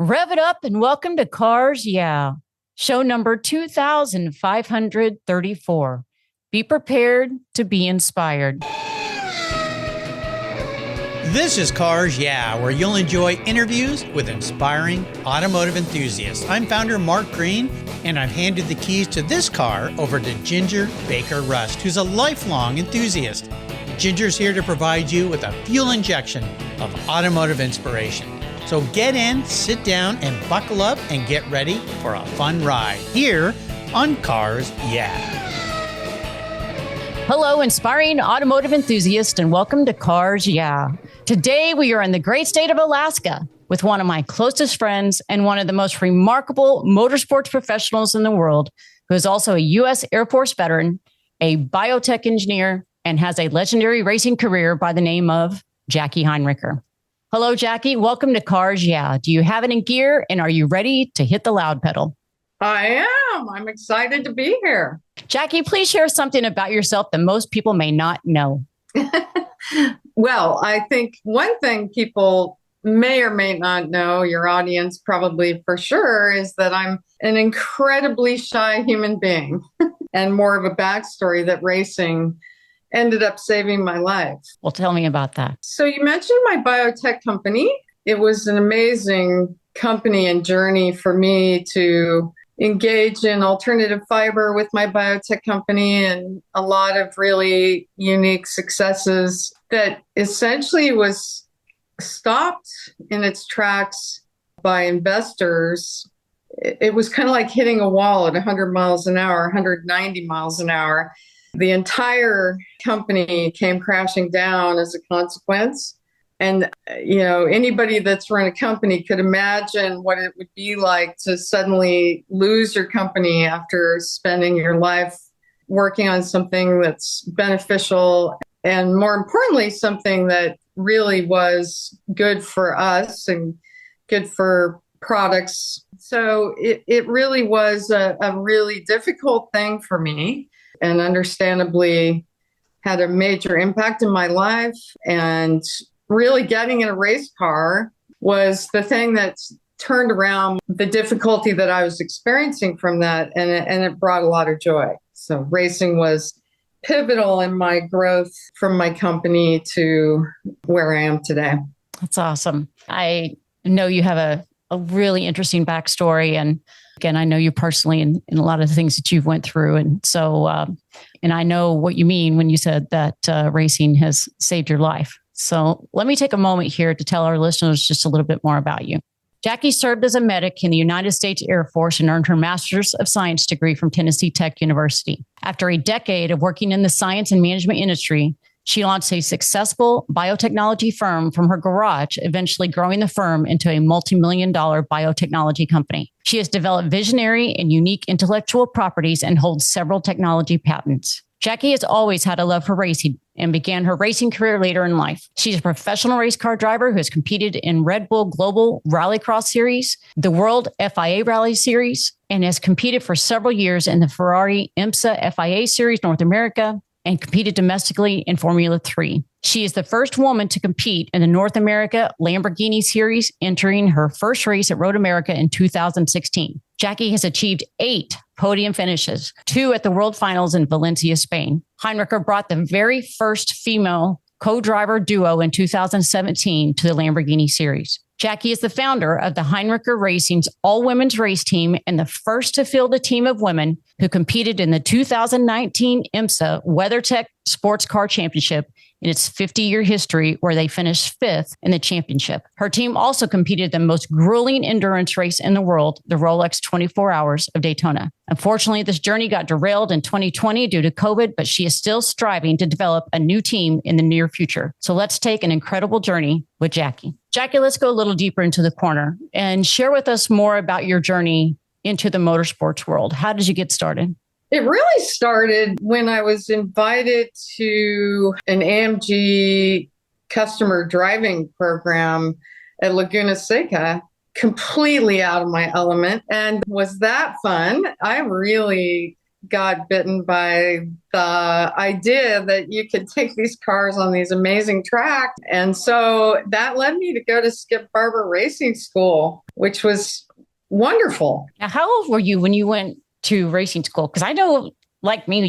Rev it up and welcome to Cars Yeah, show number 2534. Be prepared to be inspired. This is Cars Yeah, where you'll enjoy interviews with inspiring automotive enthusiasts. I'm founder Mark Green, and I've handed the keys to this car over to Ginger Baker Rust, who's a lifelong enthusiast. Ginger's here to provide you with a fuel injection of automotive inspiration. So get in, sit down, and buckle up and get ready for a fun ride here on Cars Yeah. Hello, inspiring automotive enthusiasts, and welcome to Cars Yeah. Today, we are in the great state of Alaska with one of my closest friends and one of the most remarkable motorsports professionals in the world, who is also a U.S. Air Force veteran, a biotech engineer, and has a legendary racing career by the name of Jackie Heinricher. Hello, Jackie. Welcome to Cars Yeah. Do you have it in gear, and are you ready to hit the loud pedal? I am. I'm excited to be here. Jackie, please share something about yourself that most people may not know. Well, I think one thing people may or may not know, your audience probably for sure, is that I'm an incredibly shy human being and more of a backstory that racing ended up saving my life. Well, tell me about that. So you mentioned my biotech company. It was an amazing company and journey for me to engage in alternative fiber with my biotech company, and a lot of really unique successes that essentially was stopped in its tracks by investors. It was kind of like hitting a wall at 100 miles an hour, 190 miles an hour. The entire company came crashing down as a consequence. And, anybody that's run a company could imagine what it would be like to suddenly lose your company after spending your life working on something that's beneficial and, more importantly, something that really was good for us and good for products. So it really was a really difficult thing for me, and understandably had a major impact in my life. And really getting in a race car was the thing that turned around the difficulty that I was experiencing from that, and it brought a lot of joy. So racing was pivotal in my growth from my company to where I am today. That's awesome. I know you have a really interesting backstory. And again, I know you personally in a lot of the things that you've went through. And so, and I know what you mean when you said that racing has saved your life. So let me take a moment here to tell our listeners just a little bit more about you. Jackie served as a medic in the United States Air Force and earned her Master's of Science degree from Tennessee Tech University. After a decade of working in the science and management industry, she launched a successful biotechnology firm from her garage, eventually growing the firm into a multimillion-dollar biotechnology company. She has developed visionary and unique intellectual properties and holds several technology patents. Jackie has always had a love for racing and began her racing career later in life. She's a professional race car driver who has competed in Red Bull Global Rallycross Series, the World FIA Rally Series, and has competed for several years in the Ferrari IMSA FIA Series-North America, and competed domestically in Formula 3. She is the first woman to compete in the North America Lamborghini Series, entering her first race at Road America in 2016. Jackie has achieved 8 podium finishes, 2 at the World Finals in Valencia, Spain. Heinricher brought the very first female co-driver duo in 2017 to the Lamborghini Series. Jackie is the founder of the Heinricher Racing's all-women's race team and the first to field a team of women who competed in the 2019 IMSA WeatherTech Sports Car Championship in its 50-year history, where they finished 5th in the championship. Her team also competed in the most grueling endurance race in the world, the Rolex 24 Hours of Daytona. Unfortunately, this journey got derailed in 2020 due to COVID, but she is still striving to develop a new team in the near future. So let's take an incredible journey with Jackie. Jackie, let's go a little deeper into the corner and share with us more about your journey into the motorsports world. How did you get started? It really started when I was invited to an AMG customer driving program at Laguna Seca, completely out of my element. And was that fun? I really got bitten by the idea that you could take these cars on these amazing tracks. And so that led me to go to Skip Barber Racing School, which was wonderful. Now, how old were you when you went to racing school? Because I know, like me,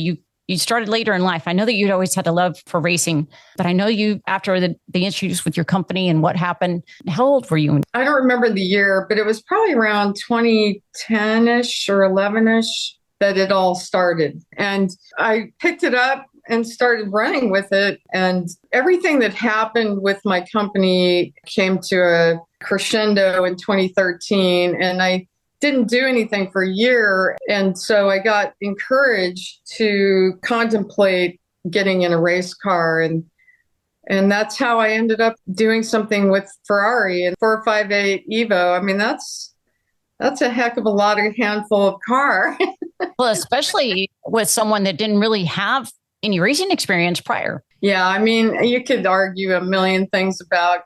you started later in life. I know that you'd always had a love for racing, but I know you, after the issues with your company and what happened, how old were you? I don't remember the year, but it was probably around 2010-ish or 11-ish that it all started. And I picked it up and started running with it. And everything that happened with my company came to a crescendo in 2013. And I didn't do anything for a year. And so I got encouraged to contemplate getting in a race car. And that's how I ended up doing something with Ferrari and 458 Evo. I mean, that's a heck of a lot of handful of car. Well, especially with someone that didn't really have any racing experience prior. Yeah, I mean, you could argue a million things about,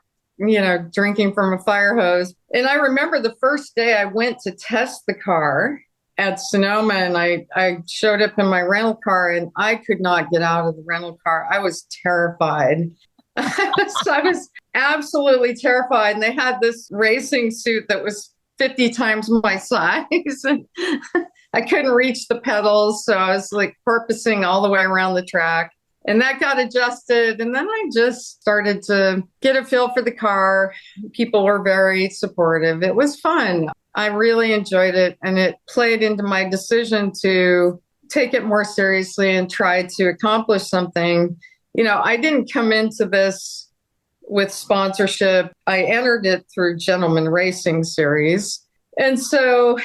drinking from a fire hose. And I remember the first day I went to test the car at Sonoma, and I showed up in my rental car, and I could not get out of the rental car. I was terrified. I was absolutely terrified. And they had this racing suit that was 50 times my size. And I couldn't reach the pedals. So I was like porpoising all the way around the track. And that got adjusted. And then I just started to get a feel for the car. People were very supportive. It was fun. I really enjoyed it. And it played into my decision to take it more seriously and try to accomplish something. I didn't come into this with sponsorship. I entered it through Gentleman Racing Series. And so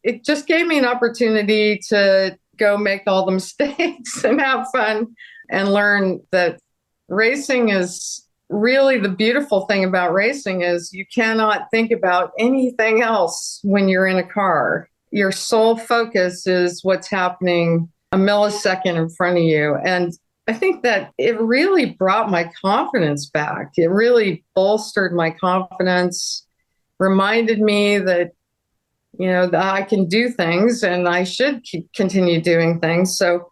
it just gave me an opportunity to go make all the mistakes and have fun and learn that racing is really the beautiful thing about racing is you cannot think about anything else when you're in a car. Your sole focus is what's happening a millisecond in front of you. And I think that it really brought my confidence back. It really bolstered my confidence, reminded me that, that I can do things and I should continue doing things. So,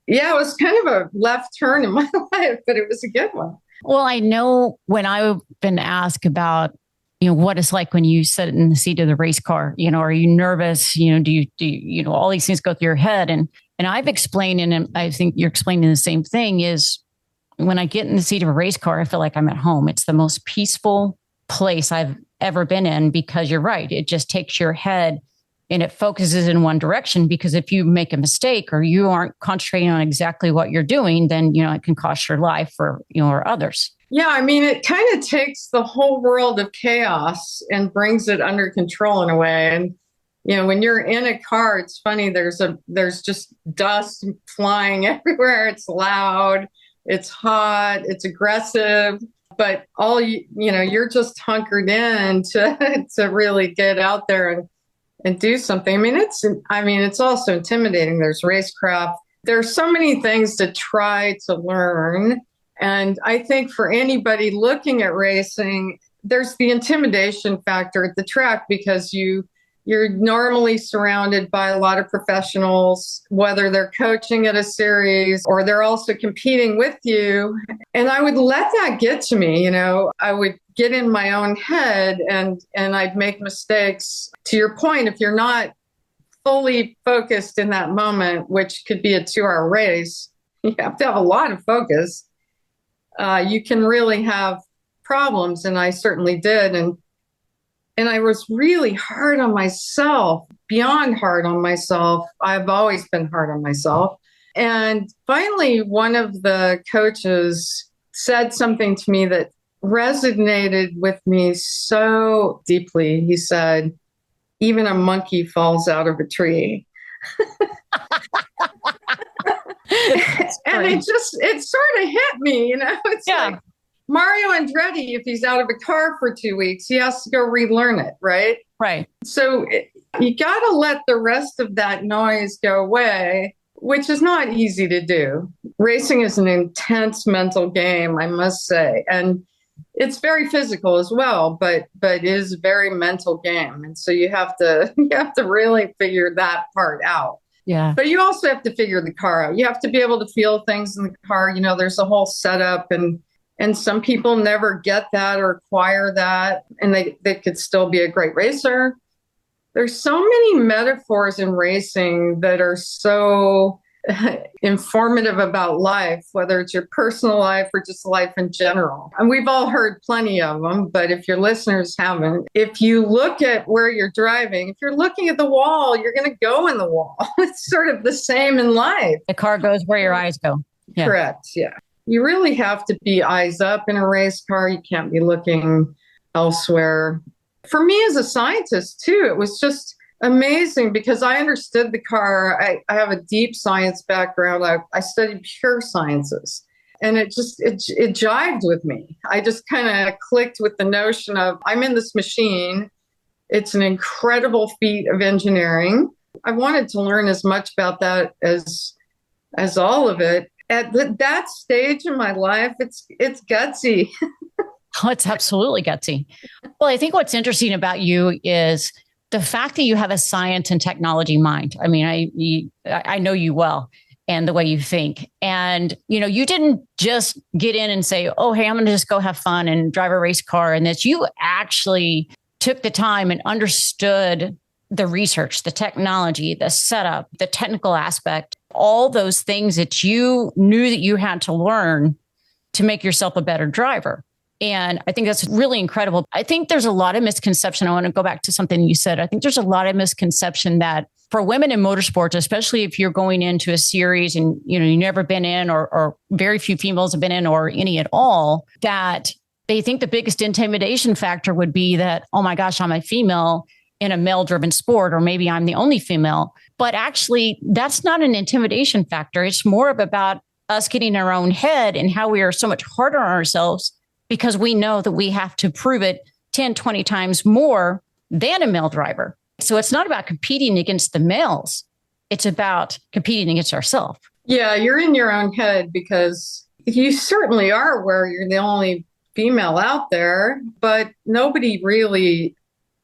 yeah, it was kind of a left turn in my life, but it was a good one. Well, I know when I've been asked about, what it's like when you sit in the seat of the race car, are you nervous? Do you all these things go through your head? And I've explained, and I think you're explaining the same thing, is when I get in the seat of a race car, I feel like I'm at home. It's the most peaceful place I've ever been in, because you're right. It just takes your head and it focuses in one direction, because if you make a mistake or you aren't concentrating on exactly what you're doing, then, it can cost your life or others. Yeah, I mean, it kind of takes the whole world of chaos and brings it under control in a way. And, when you're in a car, it's funny, there's just dust flying everywhere. It's loud, it's hot, it's aggressive, but all you're just hunkered in to really get out there and do something. I mean, it's also intimidating. There's racecraft. There's so many things to try to learn. And I think for anybody looking at racing, there's the intimidation factor at the track, because you're normally surrounded by a lot of professionals, whether they're coaching at a series or they're also competing with you. And I would let that get to me. I would get in my own head and I'd make mistakes. To your point, if you're not fully focused in that moment, which could be a 2-hour race, you have to have a lot of focus. You can really have problems. And I certainly did. And I was really hard on myself, beyond hard on myself. I've always been hard on myself. And finally, one of the coaches said something to me that resonated with me so deeply. He said, "Even a monkey falls out of a tree." And it sort of hit me, It's like Mario Andretti, if he's out of a car for 2 weeks, he has to go relearn it, right? Right. So you got to let the rest of that noise go away, which is not easy to do. Racing is an intense mental game, I must say. And it's very physical as well, but it is a very mental game. And so you have to really figure that part out. Yeah. But you also have to figure the car out. You have to be able to feel things in the car. You know, there's a whole setup, and some people never get that or acquire that, and they could still be a great racer. There's so many metaphors in racing that are so informative about life, whether it's your personal life or just life in general. And we've all heard plenty of them, but if your listeners haven't, if you look at where you're driving, if you're looking at the wall, you're going to go in the wall. It's sort of the same in life. The car goes where your eyes go. Yeah. Correct. Yeah. You really have to be eyes up in a race car. You can't be looking elsewhere. For me as a scientist too, it was just amazing because I understood the car. I have a deep science background. I studied pure sciences, and it jived with me. I just kind of clicked with the notion of I'm in this machine. It's an incredible feat of engineering. I wanted to learn as much about that as all of it. At that stage in my life, it's gutsy. Oh, it's absolutely gutsy. Well, I think what's interesting about you is the fact that you have a science and technology mind. I mean, I know you well and the way you think. And, you know, you didn't just get in and say, oh, hey, I'm going to just go have fun and drive a race car. And that you actually took the time and understood the research, the technology, the setup, the technical aspect, all those things that you knew that you had to learn to make yourself a better driver. And I think that's really incredible. I think there's a lot of misconception. I want to go back to something you said. I think there's a lot of misconception that for women in motorsports, especially if you're going into a series and you've never been in, or very few females have been in, or any at all, that they think the biggest intimidation factor would be that, oh my gosh, I'm a female in a male-driven sport, or maybe I'm the only female. But actually, that's not an intimidation factor. It's more about us getting in our own head and how we are so much harder on ourselves because we know that we have to prove it 10, 20 times more than a male driver. So it's not about competing against the males. It's about competing against ourselves. Yeah, you're in your own head because you certainly are aware you're the only female out there, but nobody really,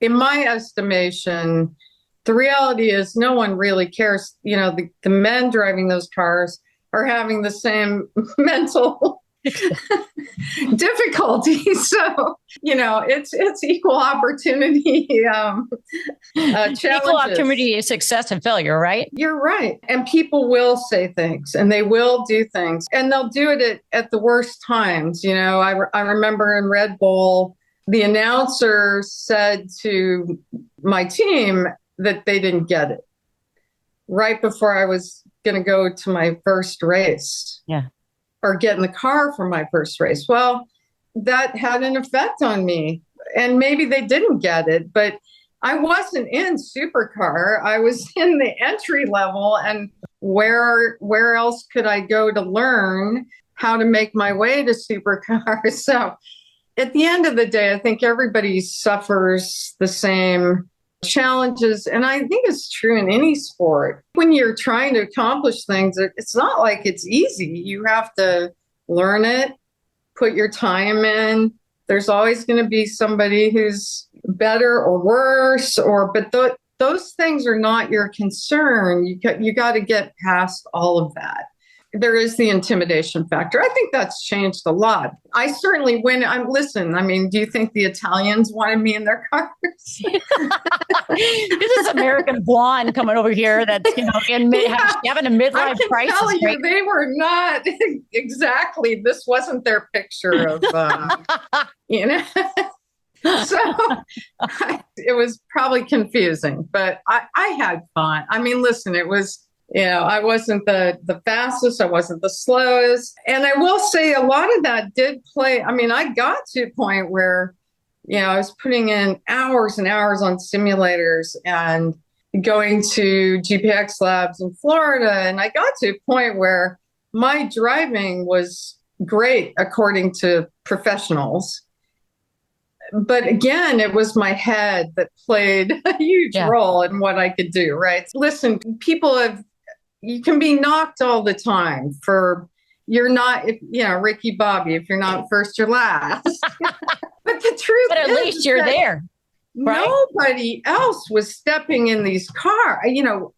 in my estimation, the reality is no one really cares. You know, the men driving those cars are having the same mental difficulties. So, it's equal opportunity challenges. Equal opportunity is success and failure, right? You're right. And people will say things and they will do things and they'll do it at the worst times. I remember in Red Bull, the announcer said to my team that they didn't get it right before I was going to go to my first race. Yeah. Or get in the car for my first race. Well, that had an effect on me. And maybe they didn't get it, but I wasn't in supercar. I was in the entry level. And where else could I go to learn how to make my way to supercar? So at the end of the day, I think everybody suffers the same challenges. And I think it's true in any sport. When you're trying to accomplish things, it's not like it's easy. You have to learn it, put your time in. There's always going to be somebody who's better or worse, but those things are not your concern. You got to get past all of that. There is the intimidation factor. I think that's changed a lot. I certainly, do you think the Italians wanted me in their cars? This is American blonde coming over here that's, having a midlife crisis. I can tell you, right? They were not exactly, this wasn't their picture of, So it was probably confusing, but I had fun. I mean, listen, it was, I wasn't the fastest. I wasn't the slowest. And I will say a lot of that did play. I mean, I got to a point where, I was putting in hours and hours on simulators and going to GPX labs in Florida. And I got to a point where my driving was great, according to professionals. But again, it was my head that played a huge role in what I could do, right? Listen, you can be knocked all the time you're not, Ricky Bobby, if you're not first, you're last. But the truth But at least you're there. Right. nobody else was stepping in these cars.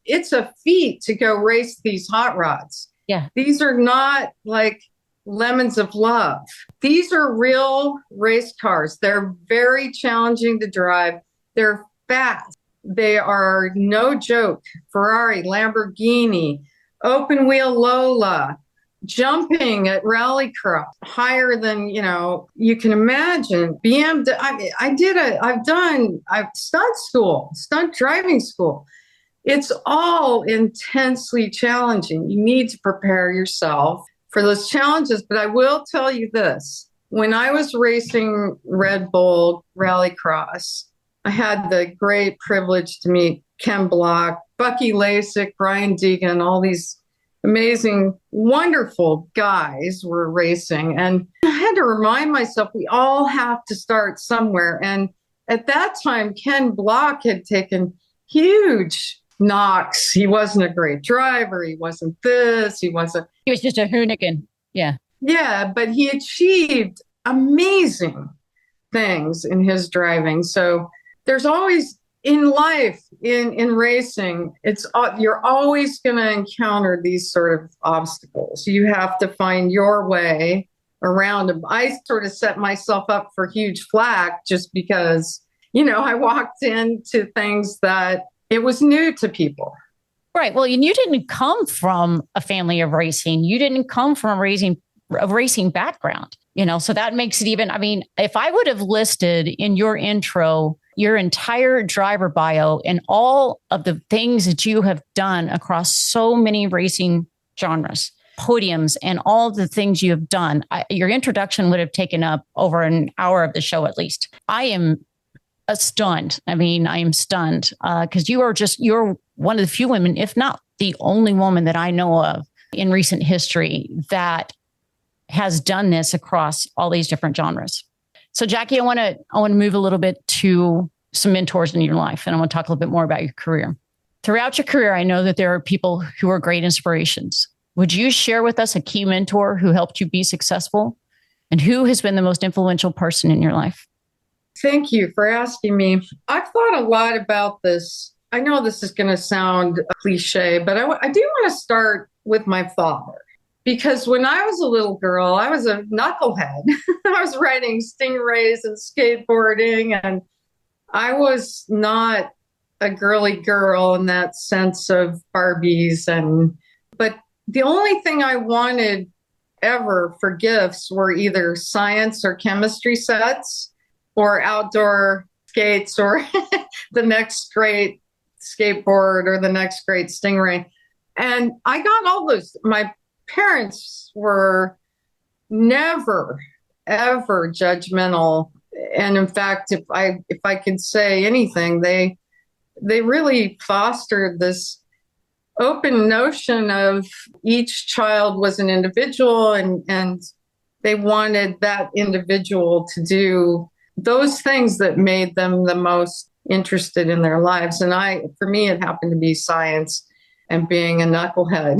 It's a feat to go race these hot rods. Yeah. These are not like lemons of love. These are real race cars. They're very challenging to drive. They're fast. They are no joke. Ferrari, Lamborghini, open wheel Lola, jumping at rallycross higher than you can imagine. BMW. I've stunt driving school. It's all intensely challenging. You need to prepare yourself for those challenges. But I will tell you this: when I was racing Red Bull Rallycross, I had the great privilege to meet Ken Block, Bucky Lasik, Brian Deegan, all these amazing, wonderful guys were racing. And I had to remind myself, we all have to start somewhere. And at that time, Ken Block had taken huge knocks. He wasn't a great driver. He wasn't this. He was just a hoonigan. Yeah. Yeah, but he achieved amazing things in his driving. So there's always in life, in racing, you're always going to encounter these sort of obstacles. You have to find your way around them. I sort of set myself up for huge flack just because, I walked into things that it was new to people. Right. Well, you didn't come from a family of racing. You didn't come from a racing background, so that makes it even, if I would have listed in your intro your entire driver bio and all of the things that you have done across so many racing genres, podiums, and all the things you have done, your introduction would have taken up over an hour of the show at least. I am stunned. I am stunned because you're one of the few women, if not the only woman that I know of in recent history that has done this across all these different genres. So Jackie, I want to move a little bit to some mentors in your life, and I want to talk a little bit more about your career. Throughout your career, I know that there are people who are great inspirations. Would you share with us a key mentor who helped you be successful, and who has been the most influential person in your life? Thank you for asking me. I've thought a lot about this. I know this is going to sound cliche, but I do want to start with my father. Because when I was a little girl, I was a knucklehead. I was riding Stingrays and skateboarding, and I was not a girly girl in that sense of Barbies. But the only thing I wanted ever for gifts were either science or chemistry sets or outdoor skates or the next great skateboard or the next great Stingray. And I got all those. My parents were never, ever judgmental. And in fact, if I could say anything, they really fostered this open notion of each child was an individual, and they wanted that individual to do those things that made them the most interested in their lives. And for me, it happened to be science and being a knucklehead.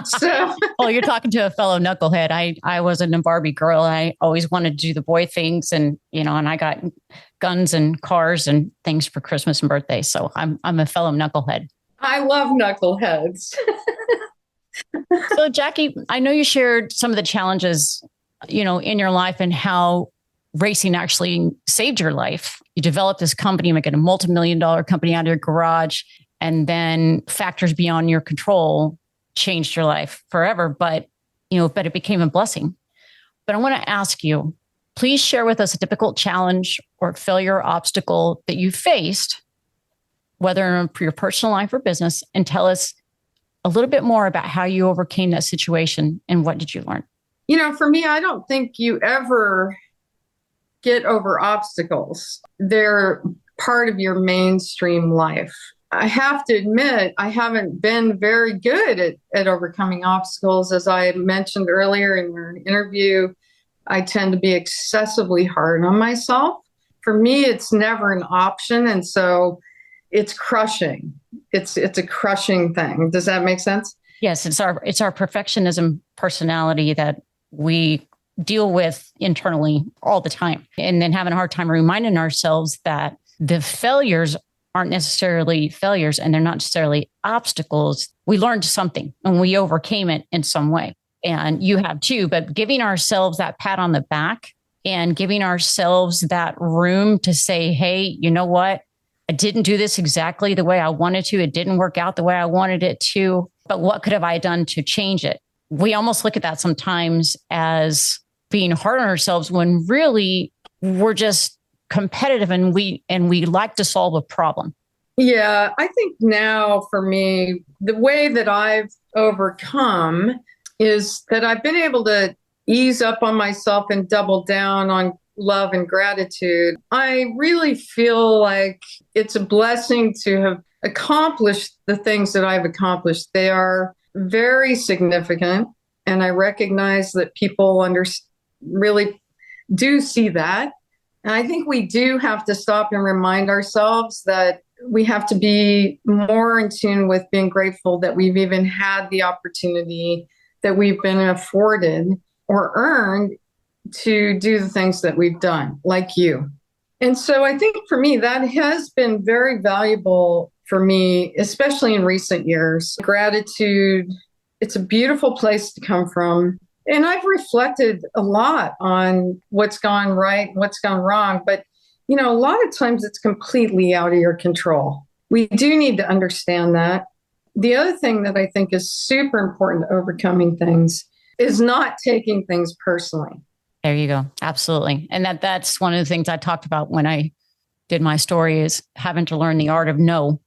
So, well, you're talking to a fellow knucklehead. I wasn't a Barbie girl. I always wanted to do the boy things, and I got guns and cars and things for Christmas and birthday. So I'm a fellow knucklehead. I love knuckleheads. So Jackie, I know you shared some of the challenges, in your life and how racing actually saved your life. You developed this company, making a multimillion-dollar company out of your garage, and then factors beyond your control changed your life forever. But it became a blessing. But I want to ask you, please share with us a difficult challenge or failure or obstacle that you faced, whether for your personal life or business, and tell us a little bit more about how you overcame that situation and what did you learn? For me, I don't think you ever get over obstacles. They're part of your mainstream life. I have to admit, I haven't been very good at overcoming obstacles. As I mentioned earlier in your interview, I tend to be excessively hard on myself. For me, it's never an option. And so it's crushing. It's a crushing thing. Does that make sense? Yes, it's our perfectionism personality that we deal with internally all the time. And then having a hard time reminding ourselves that the failures aren't necessarily failures and they're not necessarily obstacles. We learned something and we overcame it in some way. And you have too, but giving ourselves that pat on the back and giving ourselves that room to say, hey, you know what? I didn't do this exactly the way I wanted to. It didn't work out the way I wanted it to, but what could have I done to change it? We almost look at that sometimes as being hard on ourselves when really we're just competitive and we like to solve a problem. Yeah, I think now for me, the way that I've overcome is that I've been able to ease up on myself and double down on love and gratitude. I really feel like it's a blessing to have accomplished the things that I've accomplished. They are very significant, and I recognize that people really do see that. And I think we do have to stop and remind ourselves that we have to be more in tune with being grateful that we've even had the opportunity, that we've been afforded or earned to do the things that we've done, like you. And so I think for me, that has been very valuable for me, especially in recent years. Gratitude, it's a beautiful place to come from. And I've reflected a lot on what's gone right, what's gone wrong. But, you know, a lot of times it's completely out of your control. We do need to understand that. The other thing that I think is super important to overcoming things is not taking things personally. There you go. Absolutely. And that's one of the things I talked about when I did my story is having to learn the art of no,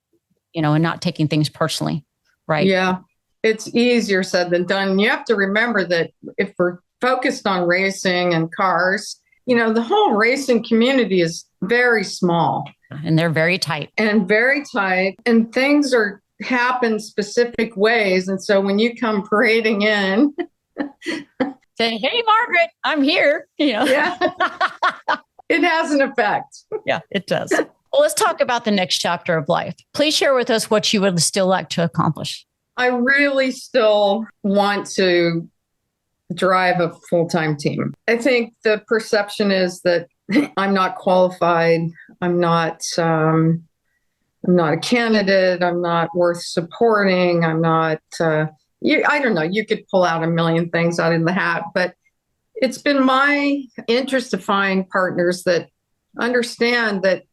and not taking things personally. Right. Yeah. It's easier said than done. You have to remember that if we're focused on racing and cars, the whole racing community is very small. And they're very tight. And things happen specific ways. And so when you come parading in, saying, hey, Margaret, I'm here. Yeah, it has an effect. Yeah, it does. Well, let's talk about the next chapter of life. Please share with us what you would still like to accomplish. I really still want to drive a full-time team. I think the perception is that I'm not qualified. I'm not a candidate. I'm not worth supporting. I'm not, I don't know. You could pull out a million things out of the hat, but it's been my interest to find partners that understand that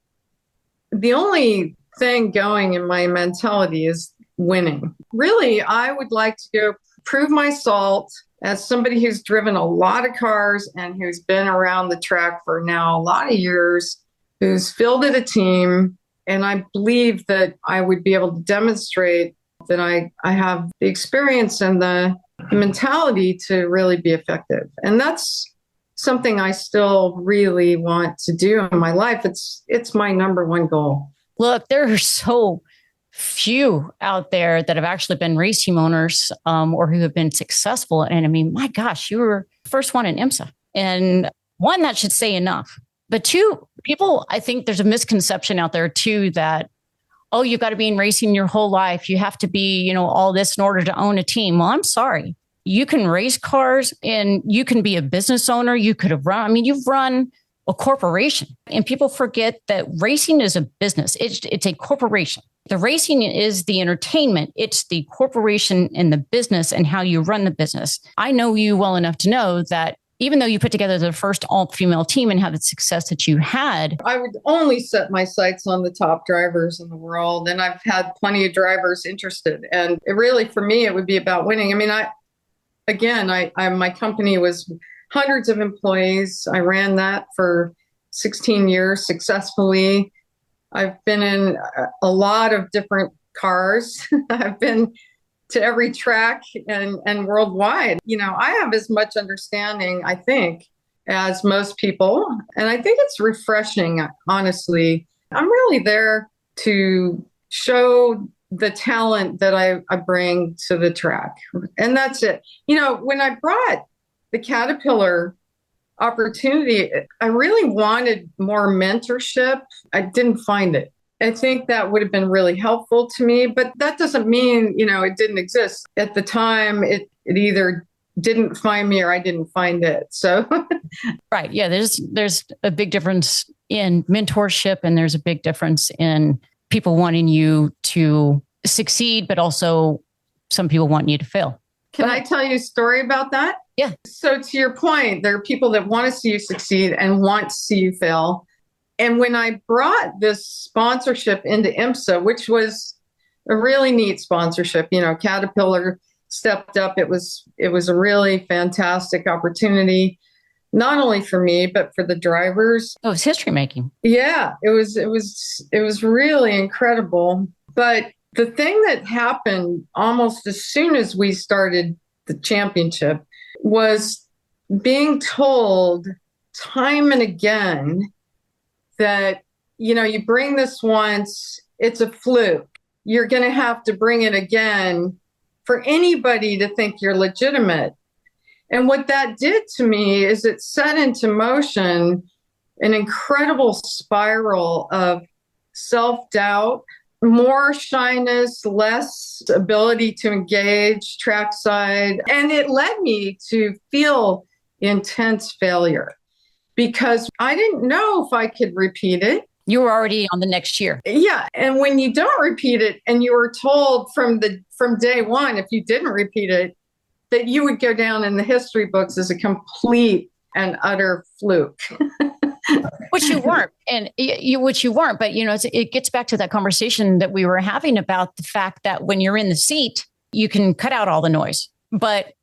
the only thing going in my mentality is winning. Really, I would like to go prove my salt as somebody who's driven a lot of cars and who's been around the track for now a lot of years, who's fielded a team. And I believe that I would be able to demonstrate that I have the experience and the mentality to really be effective. And that's something I still really want to do in my life. It's my number one goal. Look, there are so few out there that have actually been race team owners or who have been successful. And I mean, my gosh, you were the first one in IMSA. And one, that should say enough. But two, people, I think there's a misconception out there too that, oh, you've got to be in racing your whole life. You have to be, all this in order to own a team. Well, I'm sorry. You can race cars and you can be a business owner. You could have you've run a corporation, and people forget that racing is a business. It's a corporation. The racing is the entertainment. It's the corporation and the business and how you run the business. I know you well enough to know that even though you put together the first all-female team and had the success that you had, I would only set my sights on the top drivers in the world. And I've had plenty of drivers interested. And it really, for me, it would be about winning. I mean, my company was hundreds of employees. I ran that for 16 years successfully. I've been in a lot of different cars. I've been to every track and worldwide. I have as much understanding, I think, as most people. And I think it's refreshing, honestly. I'm really there to show the talent that I bring to the track. And that's it. When I brought the Caterpillar opportunity, I really wanted more mentorship. I didn't find it. I think that would have been really helpful to me, but that doesn't mean, it didn't exist. At the time, it either didn't find me or I didn't find it. So right. Yeah. There's a big difference in mentorship, and there's a big difference in people wanting you to succeed, but also some people want you to fail. Can I tell you a story about that? Yeah. So to your point, there are people that want to see you succeed and want to see you fail. And when I brought this sponsorship into IMSA, which was a really neat sponsorship, Caterpillar stepped up. It was a really fantastic opportunity, not only for me, but for the drivers. Oh, it's history making. Yeah, it was really incredible. But the thing that happened almost as soon as we started the championship was being told time and again that, you bring this once, it's a fluke. You're going to have to bring it again for anybody to think you're legitimate. And what that did to me is it set into motion an incredible spiral of self-doubt, more shyness, less ability to engage trackside. And it led me to feel intense failure because I didn't know if I could repeat it. You were already on the next year. Yeah. And when you don't repeat it and you were told from day one, if you didn't repeat it, that you would go down in the history books as a complete and utter fluke. Which you weren't. And which you weren't. But, it gets back to that conversation that we were having about the fact that when you're in the seat, you can cut out all the noise. But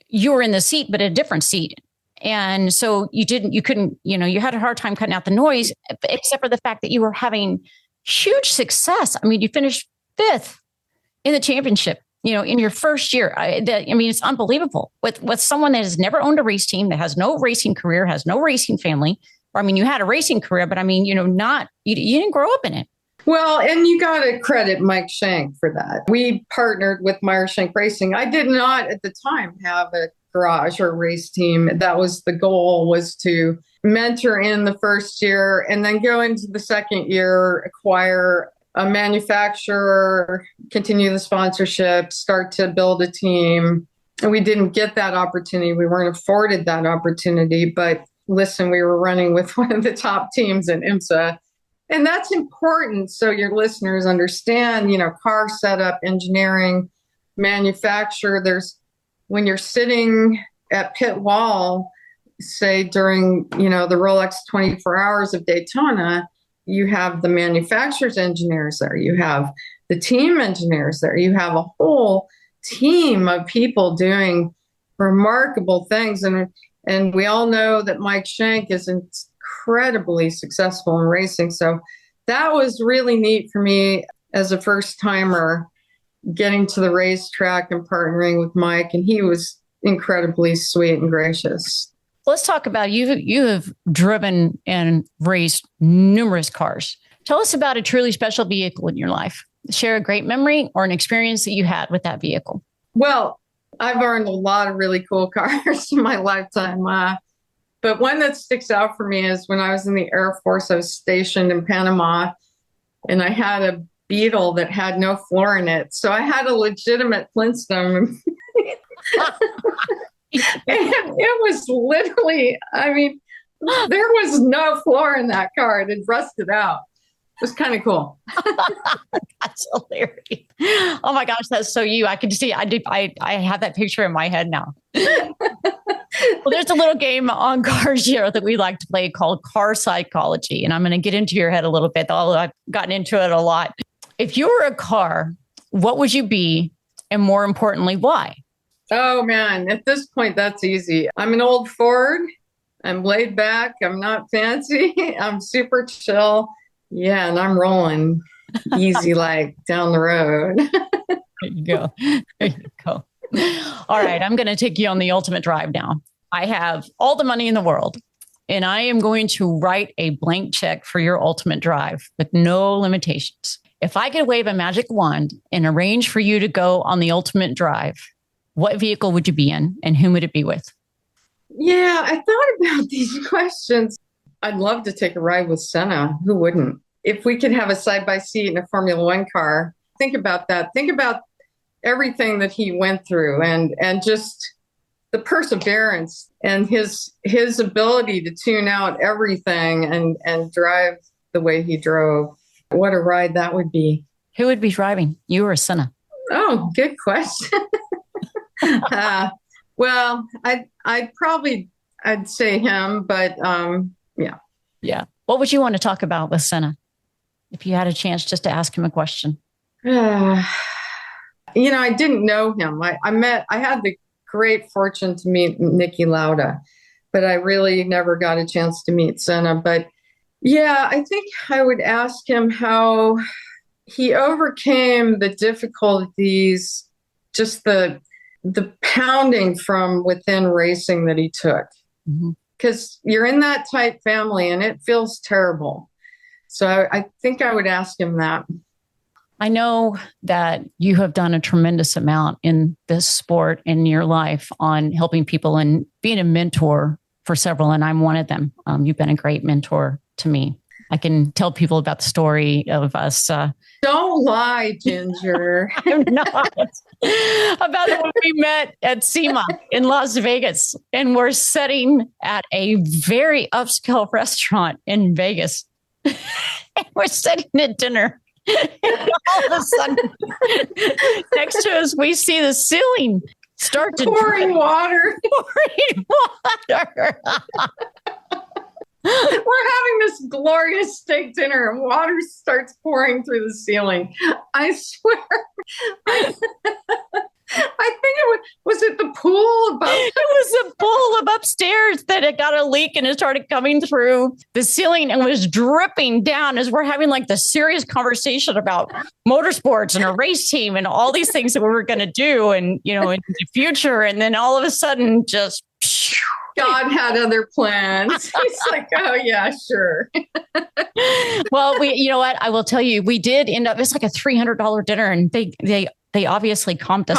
you were in the seat, but a different seat. And so you couldn't, you had a hard time cutting out the noise, except for the fact that you were having huge success. I mean, you finished 5th in the championship, in your first year. It's unbelievable with someone that has never owned a race team, that has no racing career, has no racing family. Or, you had a racing career, but you didn't grow up in it. Well, and you got to credit Mike Shank for that. We partnered with Meyer Shank Racing. I did not at the time have a garage or race team. That was the goal, was to mentor in the first year and then go into the second year, acquire a manufacturer, continue the sponsorship, start to build a team. And we didn't get that opportunity. We weren't afforded that opportunity. But listen, we were running with one of the top teams in IMSA. And that's important so your listeners understand, car setup, engineering, manufacture. When you're sitting at pit wall, say during, the Rolex 24 Hours of Daytona, you have the manufacturer's engineers there. You have the team engineers there. You have a whole team of people doing remarkable things. And we all know that Mike Shank is incredibly successful in racing. So that was really neat for me as a first timer, getting to the racetrack and partnering with Mike. And he was incredibly sweet and gracious. Let's talk about you have driven and raced numerous cars. Tell us about a truly special vehicle in your life. Share a great memory or an experience that you had with that vehicle. Well, I've owned a lot of really cool cars in my lifetime. But one that sticks out for me is when I was in the Air Force, I was stationed in Panama, and I had a Beetle that had no floor in it. So I had a legitimate Flintstone. And it was literally, there was no floor in that car. It had rusted out. It was kind of cool. That's hilarious. Oh my gosh, that's so you. I can see. I have that picture in my head now. Well, there's a little game on Cars here that we like to play called Car Psychology. And I'm going to get into your head a little bit, although I've gotten into it a lot. If you were a car, what would you be? And more importantly, why? Oh, man. At this point, that's easy. I'm an old Ford. I'm laid back. I'm not fancy. I'm super chill. Yeah, and I'm rolling easy like down the road. There you go. There you go. All right, I'm going to take you on the ultimate drive now. I have all the money in the world, and I am going to write a blank check for your ultimate drive with no limitations. If I could wave a magic wand and arrange for you to go on the ultimate drive, what vehicle would you be in, and whom would it be with? Yeah, I thought about these questions. I'd love to take a ride with Senna. Who wouldn't? If we could have a side-by-seat in a Formula One car, think about that. Think about everything that he went through and just the perseverance and his ability to tune out everything and drive the way he drove. What a ride that would be. Who would be driving? You or Senna? Oh, good question. Well, I'd say him, but yeah. Yeah. What would you want to talk about with Senna if you had a chance just to ask him a question? I didn't know him. I had the great fortune to meet Niki Lauda, but I really never got a chance to meet Senna. But yeah, I think I would ask him how he overcame the difficulties, just the pounding from within racing that he took. Because you're in that tight family and it feels terrible. So I think I would ask him that. I know that you have done a tremendous amount in this sport in your life on helping people and being a mentor for several, and I'm one of them. You've been a great mentor to me. I can tell people about the story of us. Don't lie, Ginger. I'm not. About when we met at SEMA in Las Vegas, and we're sitting at a very upscale restaurant in Vegas. And we're sitting at dinner. And all of a sudden, next to us, we see the ceiling start to pouring water. Pouring water. We're having this glorious steak dinner and water starts pouring through the ceiling. I swear. I think was it the pool above? It was the pool of upstairs that it got a leak and it started coming through the ceiling and was dripping down as we're having like the serious conversation about motorsports and a race team and all these things that we were going to do and, in the future. And then all of a sudden just... God had other plans. He's like, oh yeah, sure. Well, you know what? I will tell you, we did end up, it's like a $300 dinner and they obviously comped us.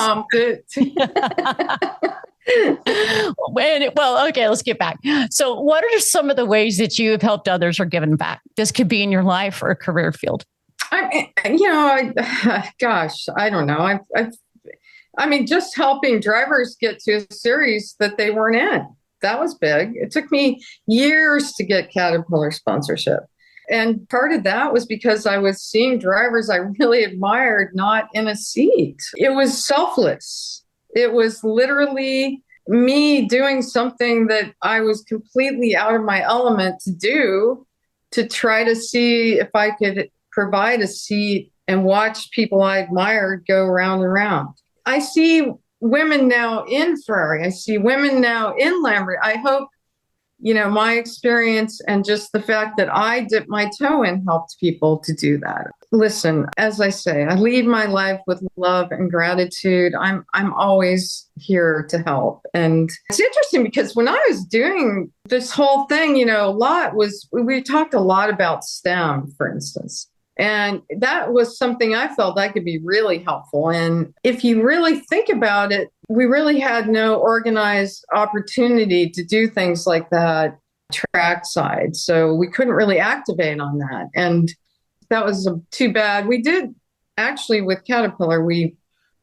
Well, okay, let's get back. So what are some of the ways that you have helped others or given back? This could be in your life or a career field. Gosh, I don't know. I mean, just helping drivers get to a series that they weren't in. That was big. It took me years to get Caterpillar sponsorship. And part of that was because I was seeing drivers I really admired not in a seat. It was selfless. It was literally me doing something that I was completely out of my element to do to try to see if I could provide a seat and watch people I admired go round and round. I see women now in Ferrari. I see women now in Lamborghini. I hope, my experience and just the fact that I dipped my toe in helped people to do that. Listen, as I say, I lead my life with love and gratitude. I'm always here to help. And it's interesting because when I was doing this whole thing, we talked a lot about STEM, for instance. And that was something I felt I could be really helpful. And if you really think about it, we really had no organized opportunity to do things like that trackside. So we couldn't really activate on that. And that was too bad. We did actually with Caterpillar,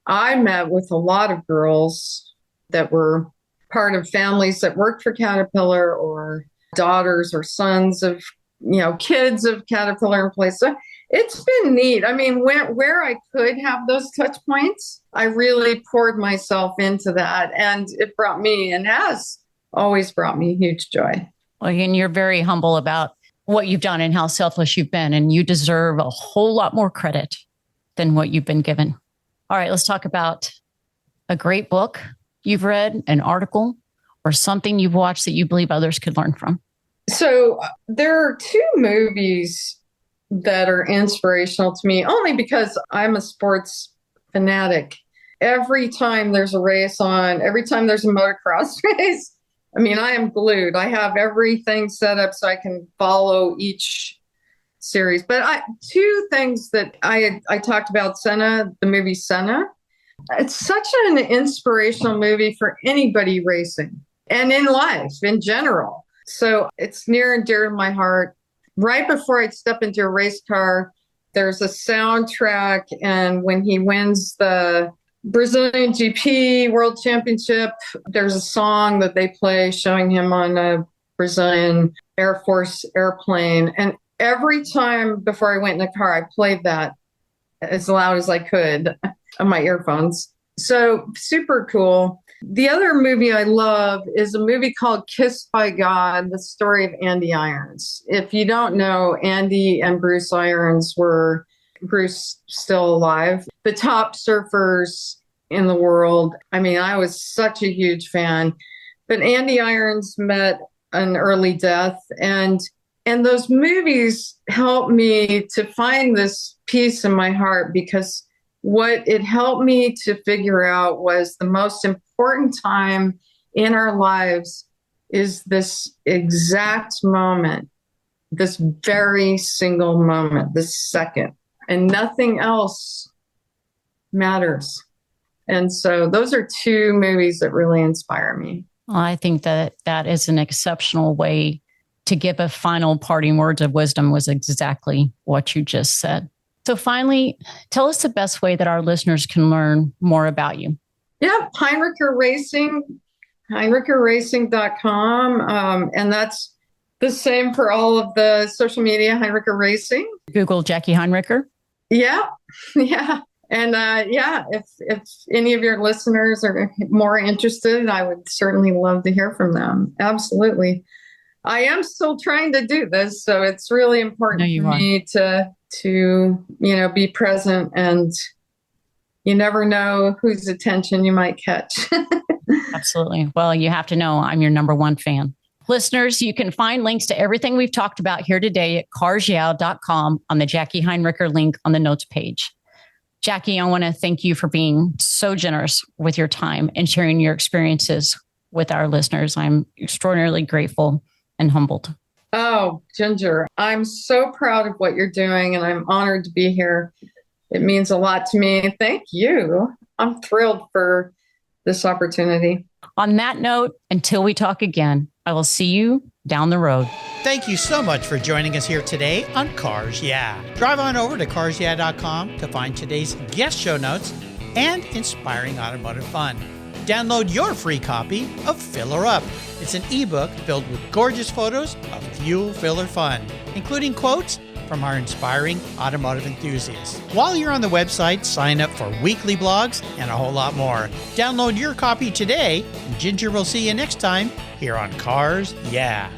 I met with a lot of girls that were part of families that worked for Caterpillar or daughters or sons of, kids of Caterpillar employees. So it's been neat. I mean, where I could have those touch points, I really poured myself into that. And it brought me and has always brought me huge joy. Well, and you're very humble about what you've done and how selfless you've been. And you deserve a whole lot more credit than what you've been given. All right, let's talk about a great book you've read, an article, or something you've watched that you believe others could learn from. So there are two movies that are inspirational to me, only because I'm a sports fanatic. Every time there's a race on, every time there's a motocross race, I mean, I am glued. I have everything set up so I can follow each series. But two things that I talked about, Senna, the movie Senna. It's such an inspirational movie for anybody racing and in life in general. So it's near and dear to my heart. Right before I'd step into a race car, there's a soundtrack. And when he wins the Brazilian GP World Championship. There's a song that they play showing him on a Brazilian Air Force airplane. And every time before I went in the car, I played that as loud as I could on my earphones. So super cool. The other movie I love is a movie called Kissed by God, the story of Andy Irons. If you don't know, Andy and Bruce Irons were, Bruce still alive, the top surfers in the world. I mean, I was such a huge fan. But Andy Irons met an early death, and those movies helped me to find this peace in my heart, because what it helped me to figure out was the most important time in our lives is this exact moment, this very single moment, this second, and nothing else matters. And so those are two movies that really inspire me. I think that is an exceptional way to give a final parting words of wisdom, was exactly what you just said. So finally, tell us the best way that our listeners can learn more about you. Yeah, Heinricher Racing, heinricherracing.com. And that's the same for all of the social media, Heinricher Racing. Google Jackie Heinricher. Yeah, yeah. And if any of your listeners are more interested, I would certainly love to hear from them. Absolutely. I am still trying to do this, so it's really important for me to be present, and you never know whose attention you might catch. Absolutely. Well, you have to know I'm your number one fan. Listeners, you can find links to everything we've talked about here today at carsyeah.com on the Jackie Heinricher link on the notes page. Jackie, I want to thank you for being so generous with your time and sharing your experiences with our listeners. I'm extraordinarily grateful and humbled. Oh, Ginger, I'm so proud of what you're doing, and I'm honored to be here. It means a lot to me. Thank you. I'm thrilled for this opportunity. On that note, until we talk again, I will see you down the road. Thank you so much for joining us here today on Cars Yeah. Drive on over to carsyeah.com to find today's guest show notes and inspiring automotive fun. Download your free copy of Filler Up. It's an ebook filled with gorgeous photos of fuel filler fun, including quotes from our inspiring automotive enthusiasts. While you're on the website, sign up for weekly blogs and a whole lot more. Download your copy today, and Ginger will see you next time here on Cars Yeah.